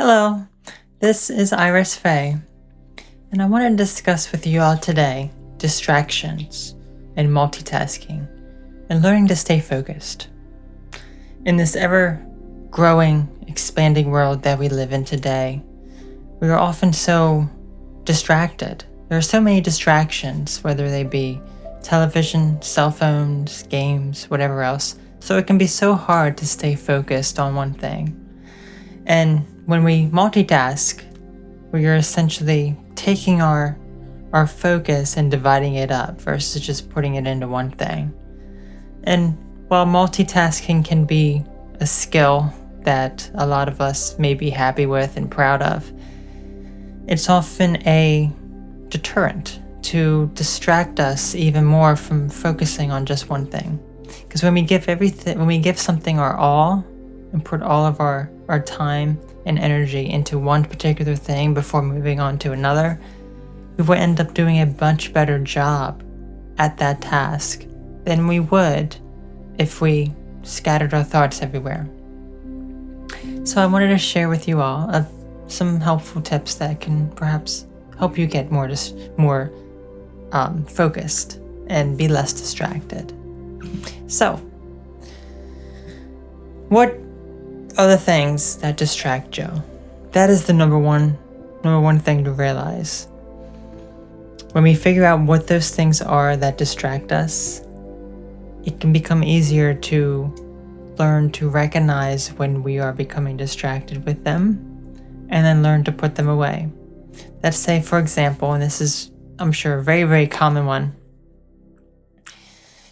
Hello, this is Iris Faye, and I want to discuss with you all today distractions and multitasking and learning to stay focused. In this ever-growing, expanding world that we live in today, we are often so distracted. There are so many distractions, whether they be television, cell phones, games, whatever else, so it can be so hard to stay focused on one thing. And when we multitask, we are essentially taking our focus and dividing it up versus just putting it into one thing. And while multitasking can be a skill that a lot of us may be happy with and proud of, it's often a deterrent to distract us even more from focusing on just one thing. Because when we give something our all and put all of our time and energy into one particular thing before moving on to another, we will end up doing a much better job at that task than we would if we scattered our thoughts everywhere. So I wanted to share with you all some helpful tips that can perhaps help you get more focused and be less distracted. So, what are the things that distract you? That is the number one thing to realize. When we figure out what those things are that distract us, it can become easier to learn to recognize when we are becoming distracted with them, and then learn to put them away. Let's say, for example, and this is, I'm sure, a very, very common one,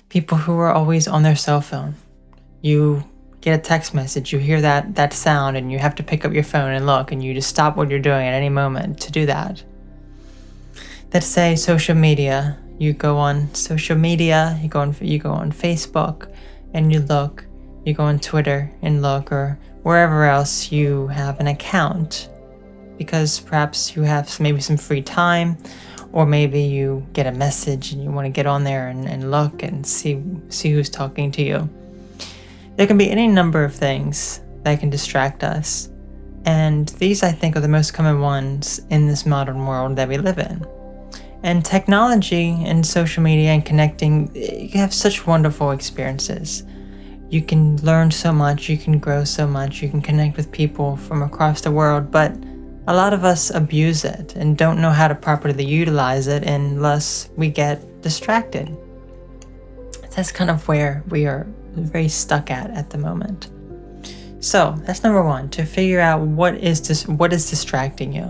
people who are always on their cell phone. You get a text message, you hear that sound, and you have to pick up your phone and look, and you just stop what you're doing at any moment to do that. Let's say social media. You go on social media, you go on Facebook, and you look. You go on Twitter and look, or wherever else you have an account, because perhaps you have maybe some free time, or maybe you get a message and you want to get on there and look and see who's talking to you. There can be any number of things that can distract us, and these, I think, are the most common ones in this modern world that we live in. And technology and social media and connecting, you have such wonderful experiences. You can learn so much, you can grow so much, you can connect with people from across the world, but a lot of us abuse it and don't know how to properly utilize it unless we get distracted. That's kind of where we are very stuck at the moment. So that's number one, to figure out what is distracting you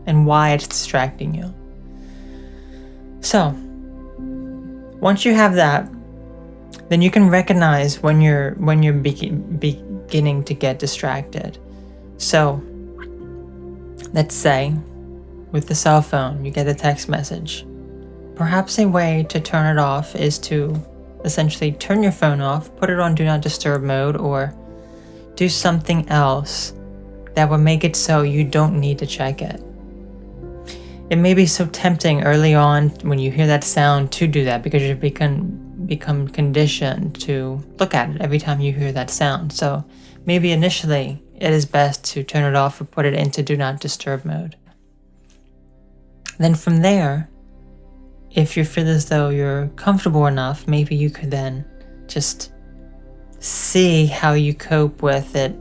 and why it's distracting you. So once you have that, then you can recognize when you're beginning to get distracted. So let's say with the cell phone, you get a text message. Perhaps a way to turn it off is to essentially turn your phone off, put it on Do Not Disturb mode, or do something else that will make it so you don't need to check it. It may be so tempting early on when you hear that sound to do that because you've become conditioned to look at it every time you hear that sound. So maybe initially it is best to turn it off or put it into Do Not Disturb mode. Then from there, if you feel as though you're comfortable enough, maybe you could then just see how you cope with it.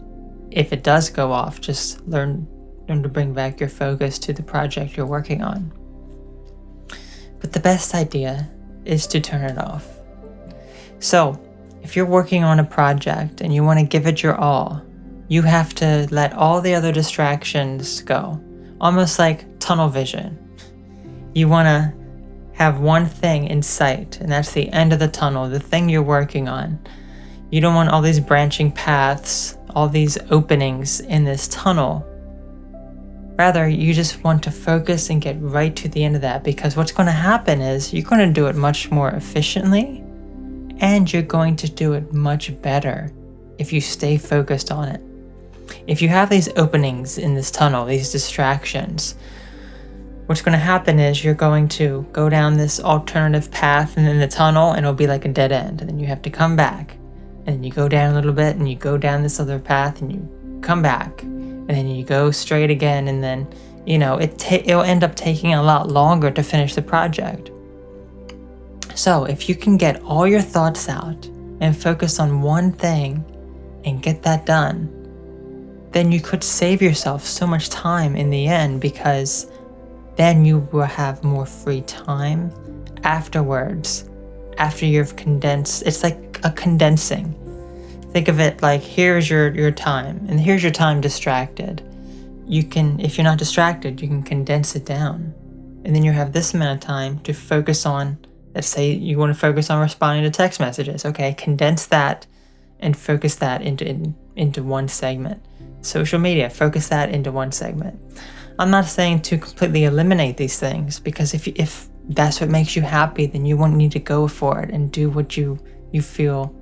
If it does go off, just learn to bring back your focus to the project you're working on. But the best idea is to turn it off. So if you're working on a project and you want to give it your all, you have to let all the other distractions go, almost like tunnel vision. You want to have one thing in sight, and that's the end of the tunnel, the thing you're working on. You don't want all these branching paths, all these openings in this tunnel. Rather, you just want to focus and get right to the end of that, because what's going to happen is you're going to do it much more efficiently, and you're going to do it much better if you stay focused on it. If you have these openings in this tunnel, these distractions, what's going to happen is you're going to go down this alternative path and in the tunnel, and it'll be like a dead end. And then you have to come back, and then you go down a little bit, and you go down this other path, and you come back. and then you go straight again, and then, it'll end up taking a lot longer to finish the project. So if you can get all your thoughts out and focus on one thing and get that done, then you could save yourself so much time in the end, because then you will have more free time afterwards, after you've condensed. It's like a condensing. Think of it like, here's your time, and here's your time distracted. You can, if you're not distracted, you can condense it down. And then you have this amount of time to focus on, let's say you want to focus on responding to text messages. Okay, condense that and focus that into one segment. Social media, focus that into one segment. I'm not saying to completely eliminate these things, because if that's what makes you happy, then you won't need to go for it and do what you feel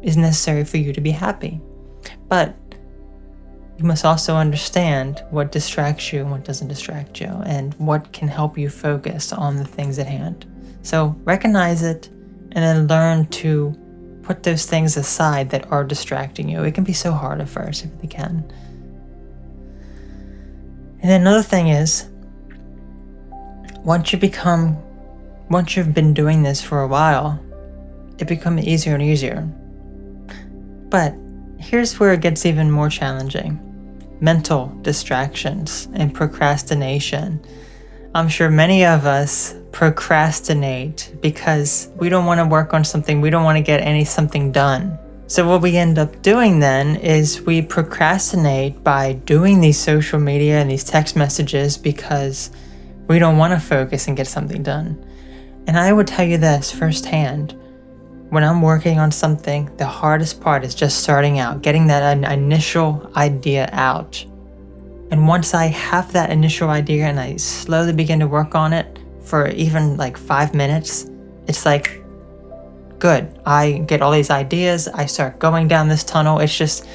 is necessary for you to be happy. But you must also understand what distracts you and what doesn't distract you, and what can help you focus on the things at hand. So recognize it, and then learn to put those things aside that are distracting you. It can be so hard at first, it really can. And then another thing is, once you've been doing this for a while, it becomes easier and easier. But here's where it gets even more challenging. Mental distractions and procrastination. I'm sure many of us procrastinate because we don't want to work on something, we don't want to get something done. So what we end up doing then is we procrastinate by doing these social media and these text messages because we don't want to focus and get something done. And I would tell you this firsthand. When I'm working on something, the hardest part is just starting out, getting that initial idea out. And once I have that initial idea and I slowly begin to work on it for even like 5 minutes, it's like, good. I get all these ideas, I start going down this tunnel. It's just,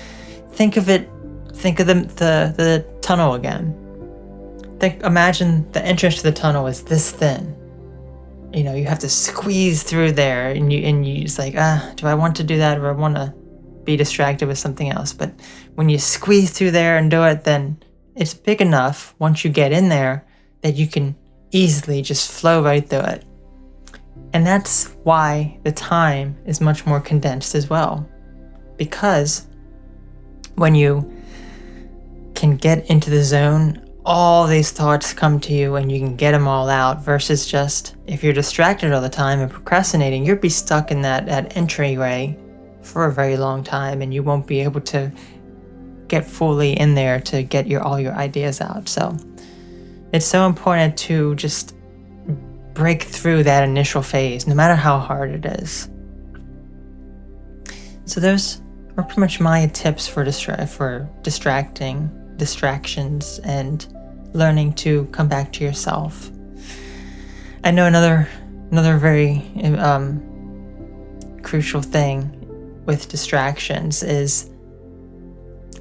think of the tunnel again. Imagine the entrance to the tunnel is this thin. You have to squeeze through there, and you just like, do I want to do that, or I want to be distracted with something else? But when you squeeze through there and do it, then it's big enough once you get in there that you can easily just flow right through it. And that's why the time is much more condensed as well. Because when you can get into the zone, all these thoughts come to you and you can get them all out, versus just, if you're distracted all the time and procrastinating, you'll be stuck in that entryway for a very long time, and you won't be able to get fully in there to get all your ideas out. So it's so important to just break through that initial phase, no matter how hard it is. So those are pretty much my tips for distractions and learning to come back to yourself. I know another very crucial thing with distractions is,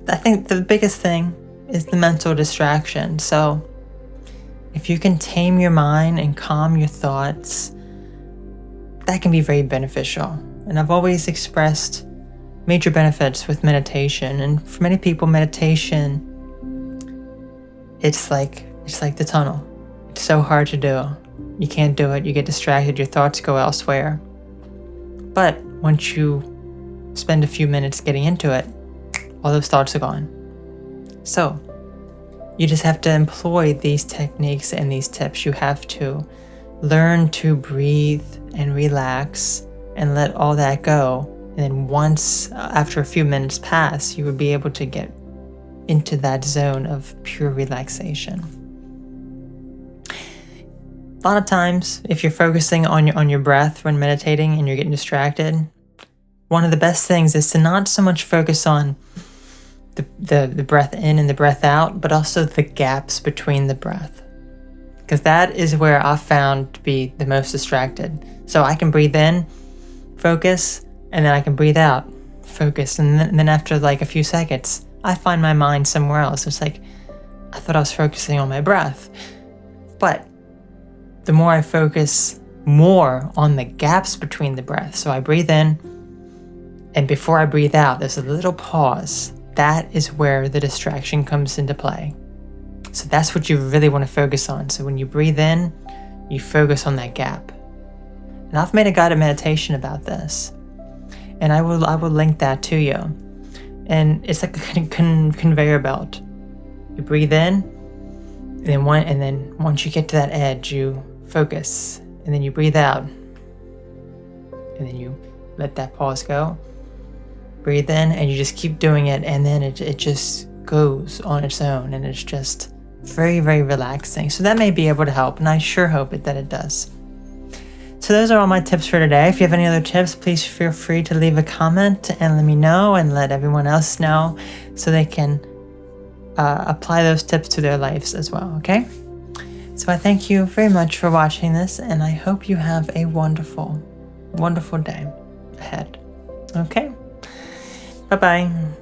I think the biggest thing is the mental distraction. So if you can tame your mind and calm your thoughts, that can be very beneficial. And I've always expressed major benefits with meditation. And for many people, meditation, it's like the tunnel. It's so hard to do. You can't do it. You get distracted. Your thoughts go elsewhere. But once you spend a few minutes getting into it, all those thoughts are gone. So you just have to employ these techniques and these tips. You have to learn to breathe and relax and let all that go. And then once, after a few minutes pass, you will be able to get into that zone of pure relaxation. A lot of times, if you're focusing on your breath when meditating and you're getting distracted, one of the best things is to not so much focus on the breath in and the breath out, but also the gaps between the breath. Because that is where I've found to be the most distracted. So I can breathe in, focus, and then I can breathe out, focus. And then after like a few seconds, I find my mind somewhere else. It's like, I thought I was focusing on my breath. But the more I focus more on the gaps between the breaths, so I breathe in, and before I breathe out, there's a little pause. that is where the distraction comes into play. So that's what you really want to focus on. So when you breathe in, you focus on that gap. And I've made a guided meditation about this, and I will link that to you. And it's like a conveyor belt. You breathe in, and then once you get to that edge, you focus, and then you breathe out, and then you let that pause go. Breathe in, and you just keep doing it, and then it just goes on its own, and it's just very, very relaxing. So that may be able to help, and I sure hope that it does. So those are all my tips for today. If you have any other tips, please feel free to leave a comment and let me know, and let everyone else know so they can apply those tips to their lives as well, okay? So I thank you very much for watching this, and I hope you have a wonderful, wonderful day ahead. Okay? Bye-bye.